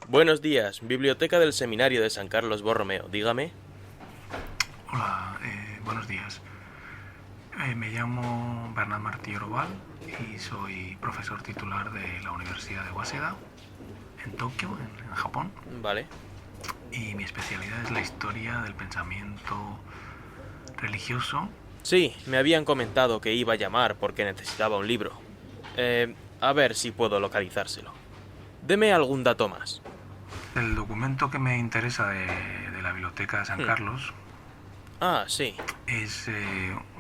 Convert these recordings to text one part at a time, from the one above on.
Buenos días, Biblioteca del Seminario de San Carlos Borromeo, dígame. Hola, buenos días. Me llamo Bernard Martí Orobal y soy profesor titular de la Universidad de Waseda, en Tokio, en Japón. Vale. Y mi especialidad es la historia del pensamiento religioso. Sí, me habían comentado que iba a llamar porque necesitaba un libro. A ver si puedo localizárselo. Deme algún dato más. El documento que me interesa de la Biblioteca de San Carlos Ah, sí. es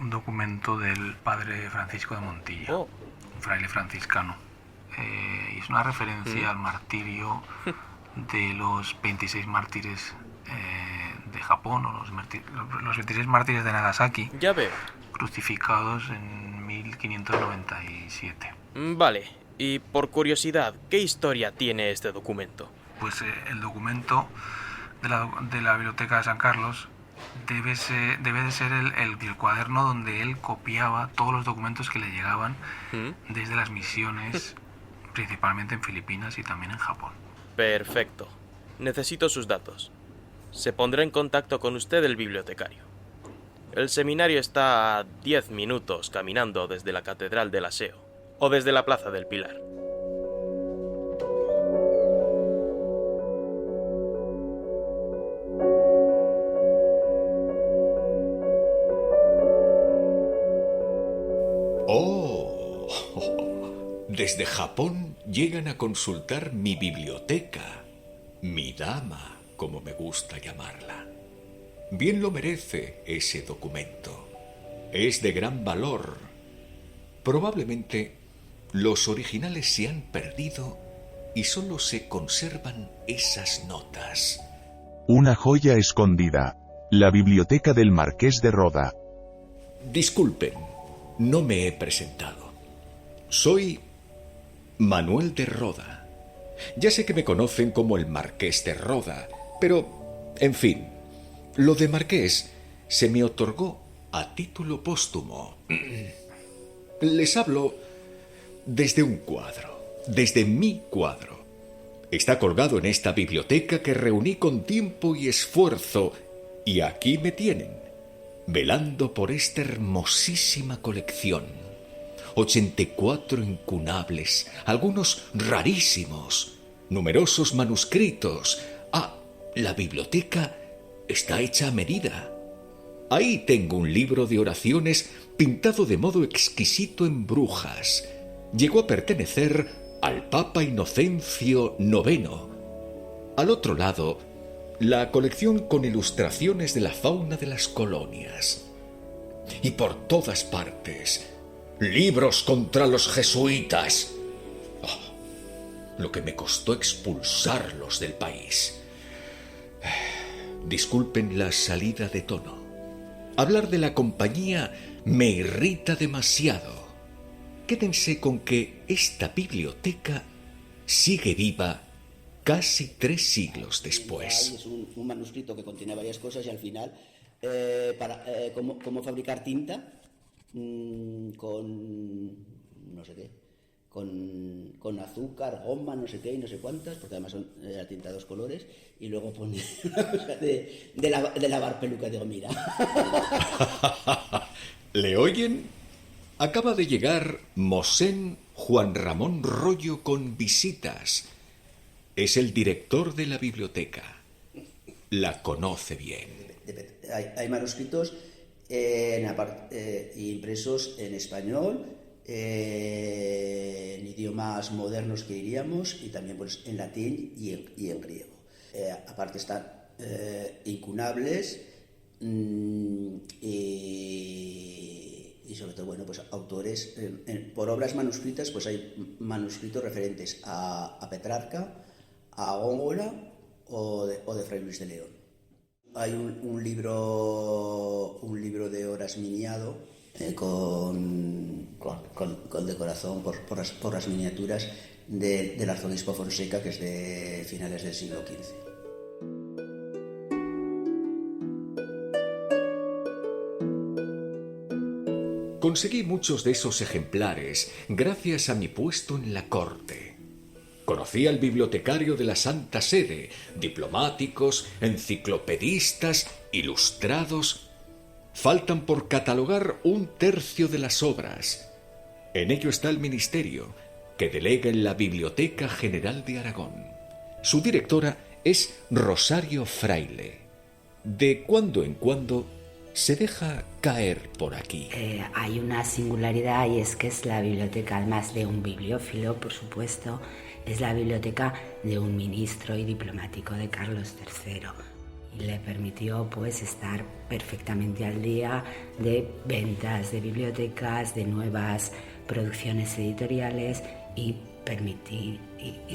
un documento del padre Francisco de Montilla, Oh. un fraile franciscano. Y es una referencia al martirio de los 26 mártires de Japón, o los 26 mártires de Nagasaki, Ya veo. crucificados en 1597. Vale. Y por curiosidad, ¿qué historia tiene este documento? Pues el documento de la Biblioteca de San Carlos debe de ser el cuaderno donde él copiaba todos los documentos que le llegaban desde las misiones, principalmente en Filipinas y también en Japón. Perfecto. Necesito sus datos. Se pondrá en contacto con usted el bibliotecario. El seminario está a 10 minutos caminando desde la Catedral del Aseo o desde la Plaza del Pilar. ¡Oh! Desde Japón llegan a consultar mi biblioteca, mi dama, como me gusta llamarla. Bien lo merece ese documento. Es de gran valor. Probablemente los originales se han perdido y solo se conservan esas notas. Una joya escondida. La biblioteca del Marqués de Roda. Disculpen, no me he presentado. Soy Manuel de Roda. Ya sé que me conocen como el Marqués de Roda, pero, en fin, lo de Marqués se me otorgó a título póstumo. Les hablo desde un cuadro, desde mi cuadro. Está colgado en esta biblioteca que reuní con tiempo y esfuerzo, y aquí me tienen, velando por esta hermosísima colección. 84 incunables, algunos rarísimos, numerosos manuscritos. La biblioteca está hecha a medida. Ahí tengo un libro de oraciones pintado de modo exquisito en Brujas. Llegó a pertenecer al Papa Inocencio IX. Al otro lado, la colección con ilustraciones de la fauna de las colonias. Y por todas partes, libros contra los jesuitas. Lo que me costó expulsarlos del país. Disculpen la salida de tono. Hablar de la compañía me irrita demasiado. Quédense con que esta biblioteca sigue viva casi 3 siglos después. Es un manuscrito que contiene varias cosas y al final, cómo fabricar tinta con no sé qué, con azúcar, goma, no sé qué y no sé cuántas, porque además son la tinta de 2 colores, y luego pone una cosa de lavar peluca. Digo, mira. ¿Le oyen? Acaba de llegar Mosén Juan Ramón Rollo con visitas. Es el director de la biblioteca. La conoce bien. Hay manuscritos impresos en español, en idiomas modernos que diríamos, y también pues, en latín y en griego. Aparte están incunables y sobre todo, bueno, pues autores, por obras manuscritas, pues hay manuscritos referentes a Petrarca, a Góngora o de Fray Luis de León. Hay un libro de Horas miniado con decoración por las miniaturas del arzobispo Fonseca, que es de finales del siglo XV. Conseguí muchos de esos ejemplares gracias a mi puesto en la corte. Conocía al bibliotecario de la Santa Sede, diplomáticos, enciclopedistas, ilustrados. Faltan por catalogar 1/3 de las obras. En ello está el ministerio, que delega en la Biblioteca General de Aragón. Su directora es Rosario Fraile. De cuando en cuando se deja caer por aquí. Hay una singularidad, y es que es la biblioteca, además de un bibliófilo, por supuesto, es la biblioteca de un ministro y diplomático de Carlos III. Y le permitió pues estar perfectamente al día de ventas de bibliotecas, de nuevas producciones editoriales y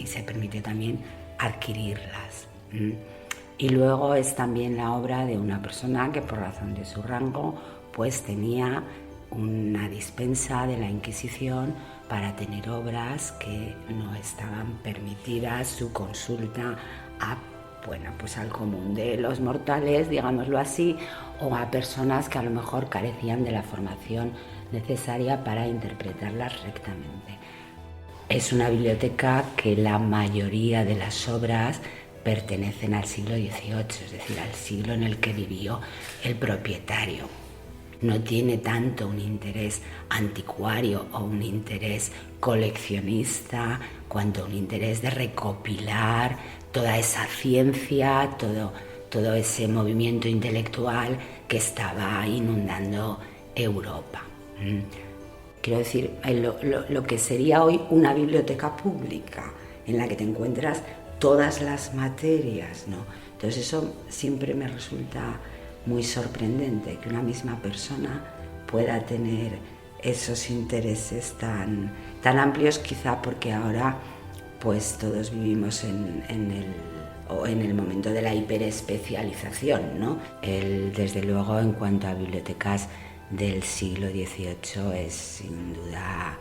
se permitió también adquirirlas. Y luego es también la obra de una persona que por razón de su rango pues tenía una dispensa de la Inquisición para tener obras que no estaban permitidas su consulta al común de los mortales, digámoslo así, o a personas que a lo mejor carecían de la formación necesaria para interpretarlas rectamente. Es una biblioteca que la mayoría de las obras pertenecen al siglo XVIII, es decir, al siglo en el que vivió el propietario. No tiene tanto un interés anticuario o un interés coleccionista, cuanto un interés de recopilar toda esa ciencia, todo ese movimiento intelectual que estaba inundando Europa. Quiero decir, lo que sería hoy una biblioteca pública, en la que te encuentras todas las materias, ¿no? Entonces eso siempre me resulta muy sorprendente, que una misma persona pueda tener esos intereses tan amplios, quizá porque ahora pues todos vivimos en el momento de la hiperespecialización, ¿no? Desde luego, en cuanto a bibliotecas del siglo XVIII, es sin duda,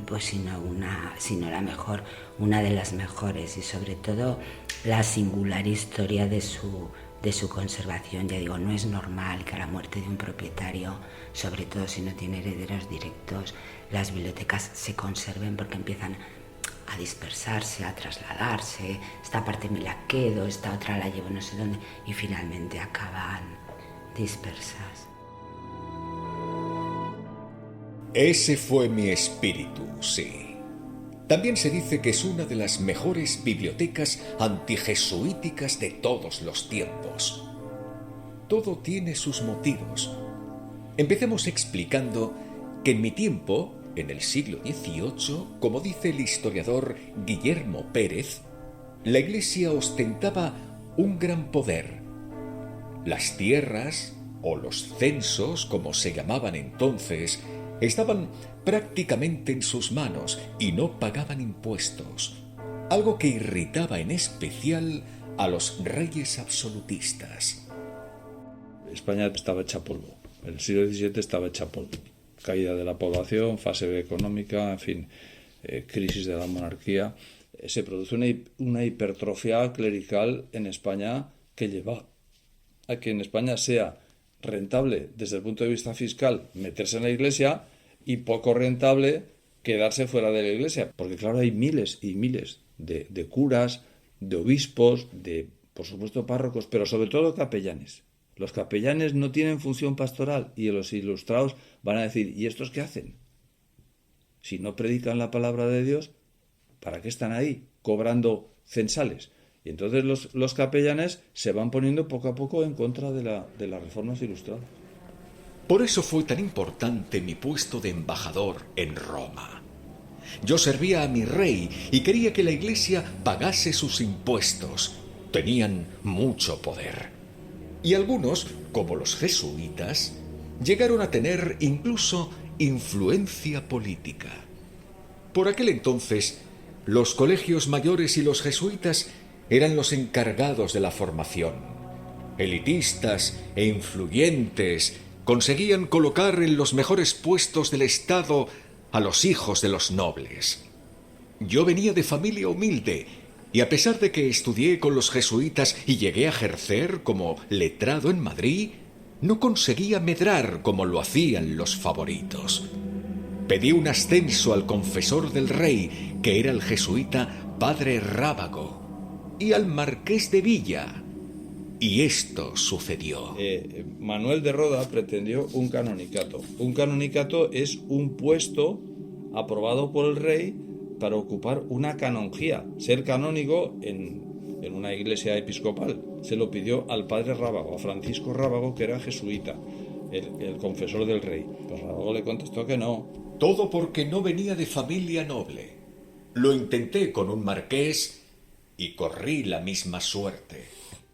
pues sino la mejor, una de las mejores, y sobre todo la singular historia de su conservación. Ya digo, no es normal que a la muerte de un propietario, sobre todo si no tiene herederos directos, las bibliotecas se conserven, porque empiezan a dispersarse, a trasladarse. Esta parte me la quedo, esta otra la llevo no sé dónde, y finalmente acaban dispersas. Ese fue mi espíritu, sí. También se dice que es una de las mejores bibliotecas antijesuíticas de todos los tiempos. Todo tiene sus motivos. Empecemos explicando que en mi tiempo, en el siglo XVIII, como dice el historiador Guillermo Pérez, la Iglesia ostentaba un gran poder. Las tierras, o los censos, como se llamaban entonces, estaban prácticamente en sus manos y no pagaban impuestos, algo que irritaba en especial a los reyes absolutistas. España estaba hecha polvo, el siglo XVII estaba hecha polvo. Caída de la población, fase económica, en fin, crisis de la monarquía. Se produce una hipertrofia clerical en España que lleva a que en España sea rentable desde el punto de vista fiscal meterse en la Iglesia y poco rentable quedarse fuera de la Iglesia, porque claro, hay miles y miles de curas, de obispos, de, por supuesto, párrocos, pero sobre todo capellanes. Los capellanes no tienen función pastoral y los ilustrados van a decir, ¿y estos qué hacen? Si no predican la palabra de Dios, ¿para qué están ahí cobrando censales? Y entonces los capellanes se van poniendo poco a poco en contra de las reformas ilustradas. Por eso fue tan importante mi puesto de embajador en Roma. Yo servía a mi rey y quería que la Iglesia pagase sus impuestos. Tenían mucho poder. Y algunos, como los jesuitas, llegaron a tener incluso influencia política. Por aquel entonces, los colegios mayores y los jesuitas eran los encargados de la formación. Elitistas e influyentes conseguían colocar en los mejores puestos del Estado a los hijos de los nobles. Yo venía de familia humilde, y a pesar de que estudié con los jesuitas y llegué a ejercer como letrado en Madrid, no conseguía medrar como lo hacían los favoritos. Pedí un ascenso al confesor del rey, que era el jesuita Padre Rábago, y al marqués de Villa. Y esto sucedió. Manuel de Roda pretendió un canonicato. Un canonicato es un puesto aprobado por el rey para ocupar una canonjía, ser canónigo en una iglesia episcopal. Se lo pidió al padre Rábago, a Francisco Rábago, que era jesuita, el confesor del rey. Pues Rábago le contestó que no. Todo porque no venía de familia noble. Lo intenté con un marqués y corrí la misma suerte.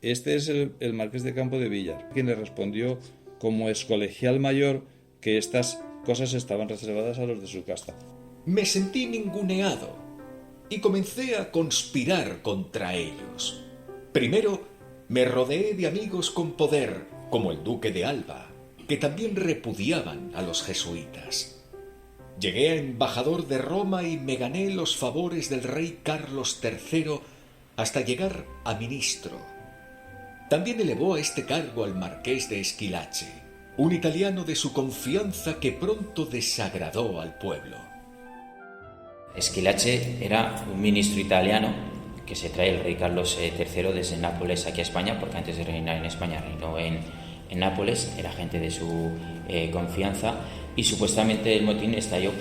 Este es el marqués de Campo de Villar, quien le respondió como excolegial mayor que estas cosas estaban reservadas a los de su casta. Me sentí ninguneado y comencé a conspirar contra ellos. Primero, me rodeé de amigos con poder, como el duque de Alba, que también repudiaban a los jesuitas. Llegué a embajador de Roma y me gané los favores del rey Carlos III hasta llegar a ministro. También elevó a este cargo al marqués de Esquilache, un italiano de su confianza que pronto desagradó al pueblo. Esquilache era un ministro italiano que se trae el rey Carlos III desde Nápoles aquí a España, porque antes de reinar en España reinó en Nápoles, era gente de su confianza, y supuestamente el motín estalló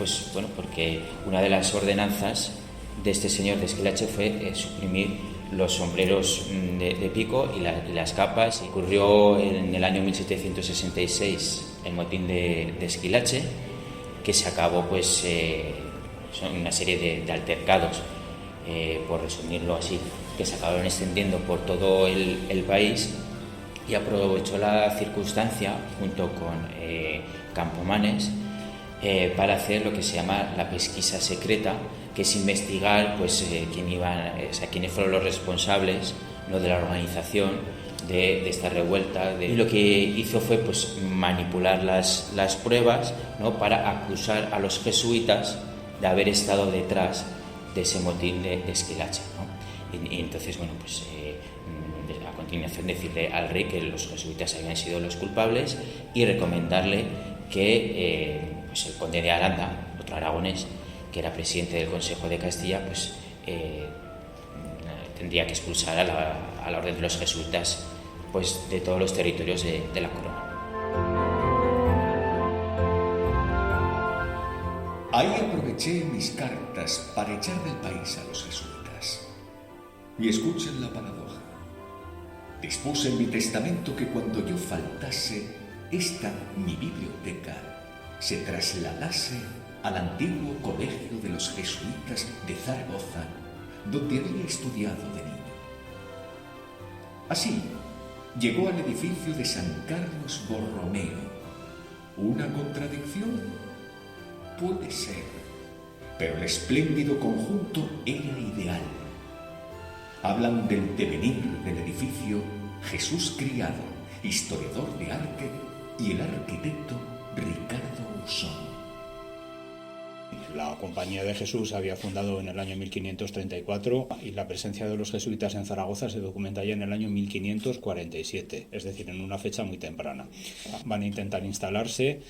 porque una de las ordenanzas de este señor de Esquilache fue suprimir los sombreros de pico y las capas. Ocurrió en el año 1766 el motín de Esquilache, que se acabó son una serie de altercados, por resumirlo así, que se acabaron extendiendo por todo el país, y aprovechó la circunstancia junto con Campomanes para hacer lo que se llama la pesquisa secreta, que es investigar quiénes fueron los responsables, ¿no?, de la organización de esta revuelta. Y lo que hizo fue manipular las pruebas, ¿no?, para acusar a los jesuitas de haber estado detrás de ese motín de Esquilache, ¿no? Y entonces, a continuación decirle al rey que los jesuitas habían sido los culpables y recomendarle que el conde de Aranda, otro aragonés, que era presidente del Consejo de Castilla, tendría que expulsar a la orden de los jesuitas de todos los territorios de la corona. Ahí aproveché mis cartas para echar del país a los jesuitas. Y escuchen la paradoja. Dispuse en mi testamento que cuando yo faltase, mi biblioteca, se trasladase al antiguo colegio de los jesuitas de Zaragoza, donde había estudiado de niño. Así, llegó al edificio de San Carlos Borromeo. ¿Una contradicción? Puede ser, pero el espléndido conjunto era ideal. Hablan del devenir del edificio Jesús Criado, historiador de arte, y el arquitecto Ricardo Usón. La Compañía de Jesús se había fundado en el año 1534 y la presencia de los jesuitas en Zaragoza se documenta ya en el año 1547, es decir, en una fecha muy temprana. Van a intentar instalarse,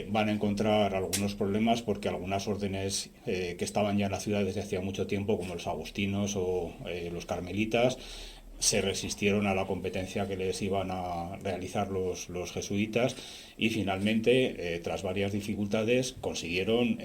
van a encontrar algunos problemas porque algunas órdenes que estaban ya en la ciudad desde hacía mucho tiempo, como los agustinos o los carmelitas, se resistieron a la competencia que les iban a realizar los jesuitas y finalmente, tras varias dificultades, consiguieron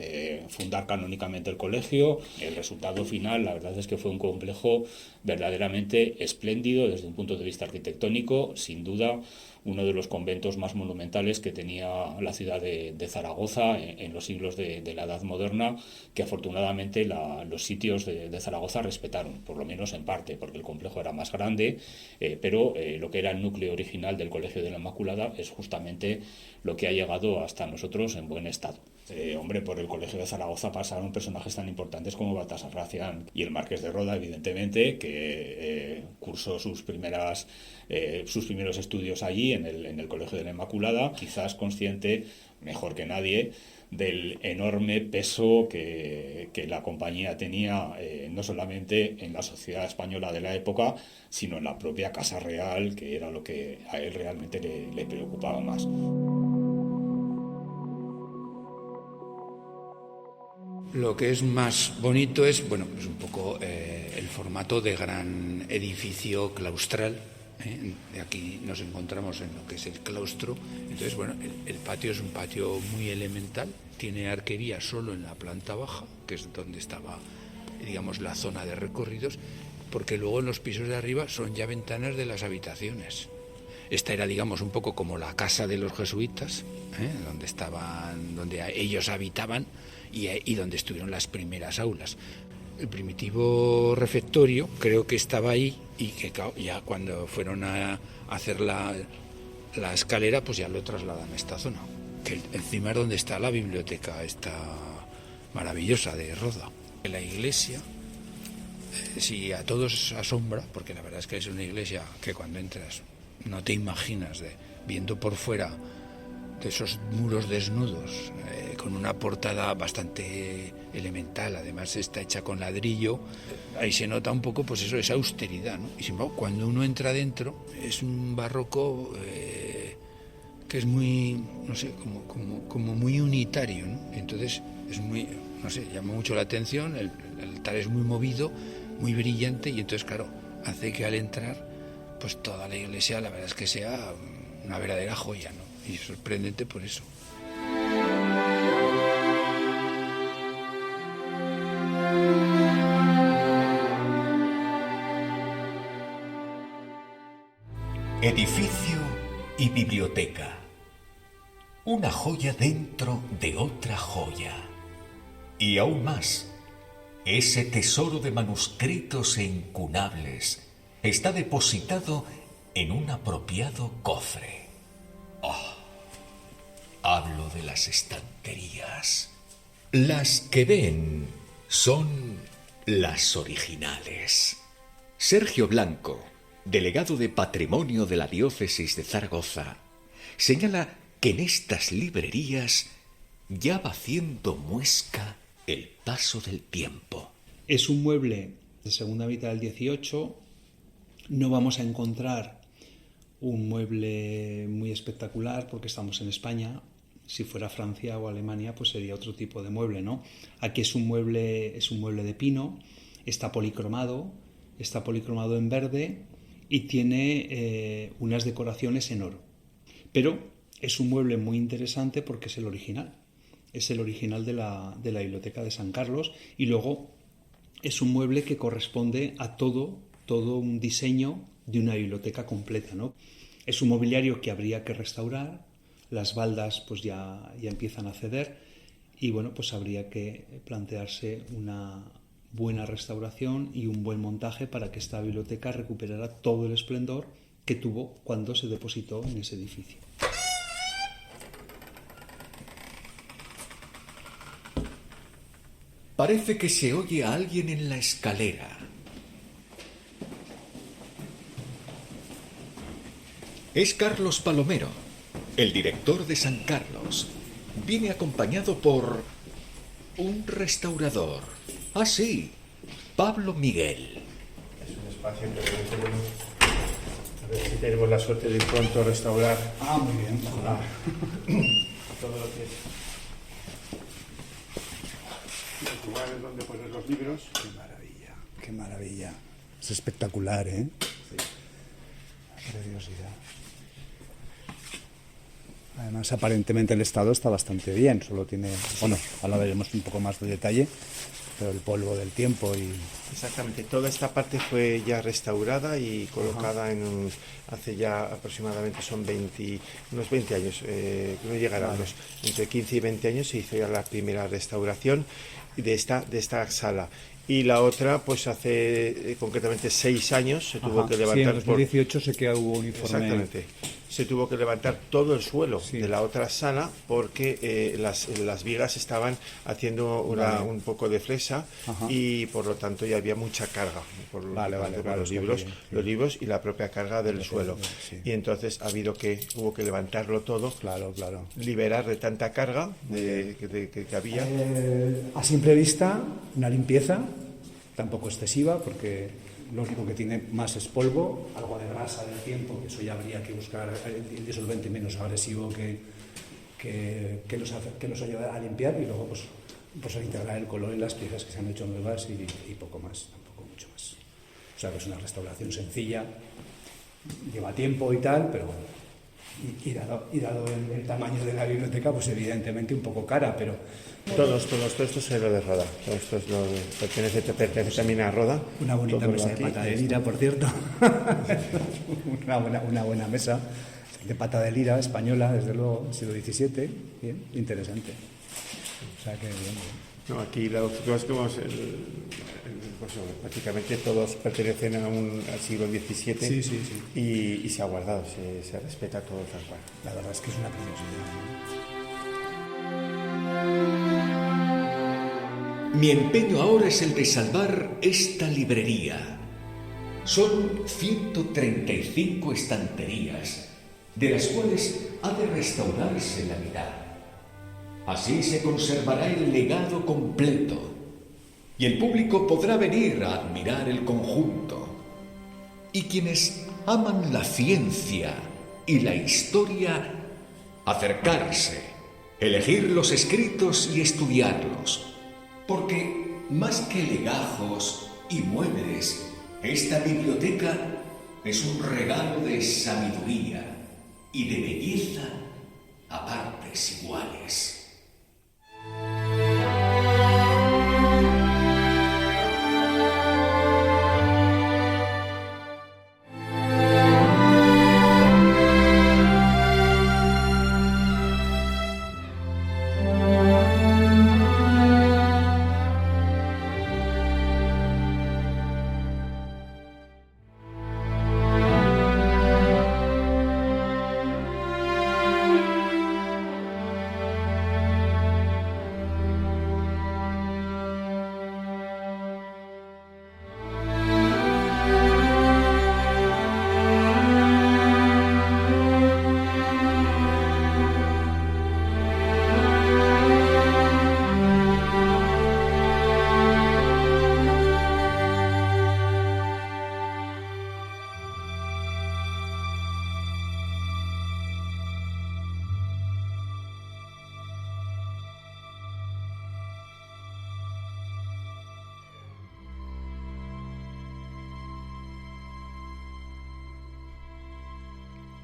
fundar canónicamente el colegio. El resultado final, la verdad es que fue un complejo verdaderamente espléndido desde un punto de vista arquitectónico, sin duda uno de los conventos más monumentales que tenía la ciudad de Zaragoza en los siglos de la Edad Moderna, que afortunadamente los sitios de Zaragoza respetaron, por lo menos en parte, porque el complejo era más grande, pero lo que era el núcleo original del Colegio de la Inmaculada es justamente lo que ha llegado hasta nosotros en buen estado. Por el Colegio de Zaragoza pasaron personajes tan importantes como Baltasar Gracián y el Marqués de Roda, evidentemente, que cursó sus primeros estudios allí en el Colegio de la Inmaculada, quizás consciente, mejor que nadie, del enorme peso que la compañía tenía, no solamente en la sociedad española de la época, sino en la propia Casa Real, que era lo que a él realmente le preocupaba más. Lo que es más bonito es, bueno, pues un poco el formato de gran edificio claustral. De aquí nos encontramos en lo que es el claustro. Entonces, bueno, el patio es un patio muy elemental. Tiene arquería solo en la planta baja, que es donde estaba, digamos, la zona de recorridos, porque luego en los pisos de arriba son ya ventanas de las habitaciones. Esta era, digamos, un poco como la casa de los jesuitas, donde ellos habitaban y donde estuvieron las primeras aulas. El primitivo refectorio creo que estaba ahí y que ya cuando fueron a hacer la escalera, pues ya lo trasladan a esta zona, que encima es donde está la biblioteca esta maravillosa de Roda. La iglesia, si a todos asombra, porque la verdad es que es una iglesia que cuando entras no te imaginas, viendo por fuera de esos muros desnudos, con una portada bastante elemental, además está hecha con ladrillo, ahí se nota un poco, pues eso, esa austeridad, ¿no? Y sin embargo, cuando uno entra dentro, es un barroco que es muy, no sé, como muy unitario, ¿no? Entonces es muy, no sé, llama mucho la atención, el altar es muy movido, muy brillante, y entonces, claro, hace que al entrar, pues toda la iglesia, la verdad es que sea una verdadera joya, ¿no? Y sorprendente por eso. Edificio y biblioteca. Una joya dentro de otra joya. Y aún más, ese tesoro de manuscritos e incunables está depositado en un apropiado cofre. Hablo de las estanterías. Las que ven son las originales. Sergio Blanco, delegado de Patrimonio de la Diócesis de Zaragoza, señala que en estas librerías ya va haciendo muesca el paso del tiempo. Es un mueble de segunda mitad del 18. No vamos a encontrar un mueble muy espectacular porque estamos en España. Si fuera Francia o Alemania, pues sería otro tipo de mueble, ¿no? Aquí es un mueble de pino, está policromado en verde y tiene unas decoraciones en oro. Pero es un mueble muy interesante porque es el original. Es el original de la Biblioteca de San Carlos, y luego es un mueble que corresponde a todo un diseño de una biblioteca completa, ¿no? Es un mobiliario que habría que restaurar. Las baldas pues ya empiezan a ceder y bueno, pues habría que plantearse una buena restauración y un buen montaje para que esta biblioteca recuperara todo el esplendor que tuvo cuando se depositó en ese edificio. Parece que se oye a alguien en la escalera. Es Carlos Palomero, el director de San Carlos. Viene acompañado por un restaurador. Ah, sí, Pablo Miguel. Es un espacio que a ver si tenemos la suerte de pronto restaurar. Ah, muy bien. Todo lo que es los lugares donde poner los libros. Qué maravilla. Es espectacular, ¿eh? Sí. Preciosidad. Además, aparentemente el estado está bastante bien, solo tiene, bueno, ahora veremos un poco más de detalle, pero el polvo del tiempo y... Exactamente, toda esta parte fue ya restaurada y colocada hace ya aproximadamente unos 20 años, no llegará entre 15 y 20 años se hizo ya la primera restauración de esta sala. Y la otra, pues hace concretamente 6 años se tuvo que levantar. Sí, en 2018 sé que hubo un informe. Exactamente. Se tuvo que levantar todo el suelo de la otra sala porque las vigas estaban haciendo un poco de fresa y por lo tanto ya había mucha carga por los libros y la propia carga del suelo. Sí. Y entonces hubo que levantarlo todo, liberar de tanta carga que había. A simple vista, una limpieza, tampoco excesiva, porque lo único que tiene más es polvo, algo de grasa del tiempo, que eso ya habría que buscar el disolvente menos agresivo que nos ayude a limpiar, y luego pues pues integrar el color en las piezas que se han hecho nuevas y poco más, tampoco mucho más. O sea que es una restauración sencilla, lleva tiempo y tal, pero bueno, y dado el tamaño de la biblioteca, pues evidentemente un poco cara, pero... Todo esto es lo de Roda, todo esto es lo de, pertenece también a Roda. Una bonita mesa de pata de lira, por cierto. una buena mesa de pata de lira española, desde luego, siglo XVII, bien, interesante. O sea que bien. No, aquí las cosas que vemos, prácticamente todos pertenecen al siglo XVII. Sí. Y se ha guardado, se respeta todo tal cual. La verdad es que es una preciosidad, ¿no? Mi empeño ahora es el de salvar esta librería. Son 135 estanterías, de las cuales ha de restaurarse la mitad. Así se conservará el legado completo, y el público podrá venir a admirar el conjunto. Y quienes aman la ciencia y la historia, acercarse, elegir los escritos y estudiarlos. Porque, más que legajos y muebles, esta biblioteca es un regalo de sabiduría y de belleza a partes iguales.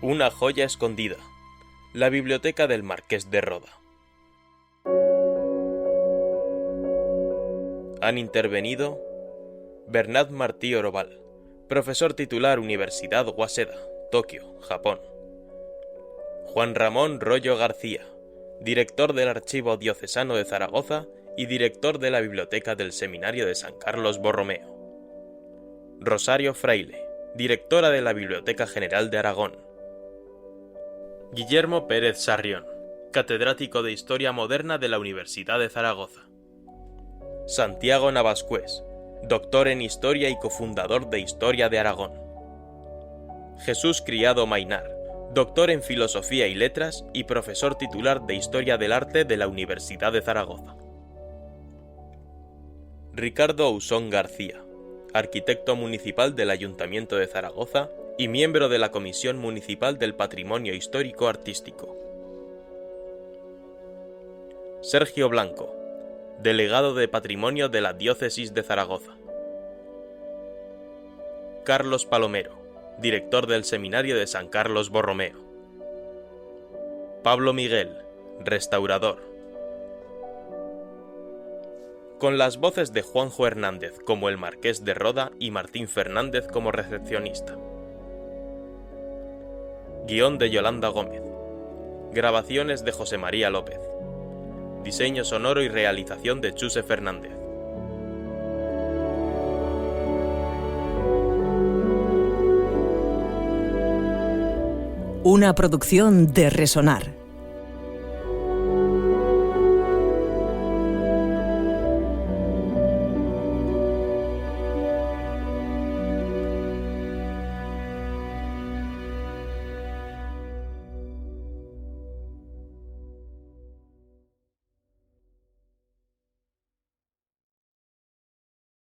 Una joya escondida. La biblioteca del Marqués de Roda. Han intervenido Bernat Martí Oroval, profesor titular Universidad Waseda, Tokio, Japón. Juan Ramón Rollo García, director del Archivo Diocesano de Zaragoza y director de la Biblioteca del Seminario de San Carlos Borromeo. Rosario Fraile, directora de la Biblioteca General de Aragón. Guillermo Pérez Sarrión, catedrático de Historia Moderna de la Universidad de Zaragoza. Santiago Navascués, doctor en Historia y cofundador de Historia de Aragón. Jesús Criado Mainar, doctor en Filosofía y Letras y profesor titular de Historia del Arte de la Universidad de Zaragoza. Ricardo Ausón García, arquitecto municipal del Ayuntamiento de Zaragoza y miembro de la Comisión Municipal del Patrimonio Histórico Artístico. Sergio Blanco, delegado de Patrimonio de la Diócesis de Zaragoza. Carlos Palomero, director del Seminario de San Carlos Borromeo. Pablo Miguel, restaurador. Con las voces de Juanjo Hernández como el Marqués de Roda y Martín Fernández como recepcionista. Guión de Yolanda Gómez. Grabaciones de José María López. Diseño sonoro y realización de Chuse Fernández. Una producción de Resonar.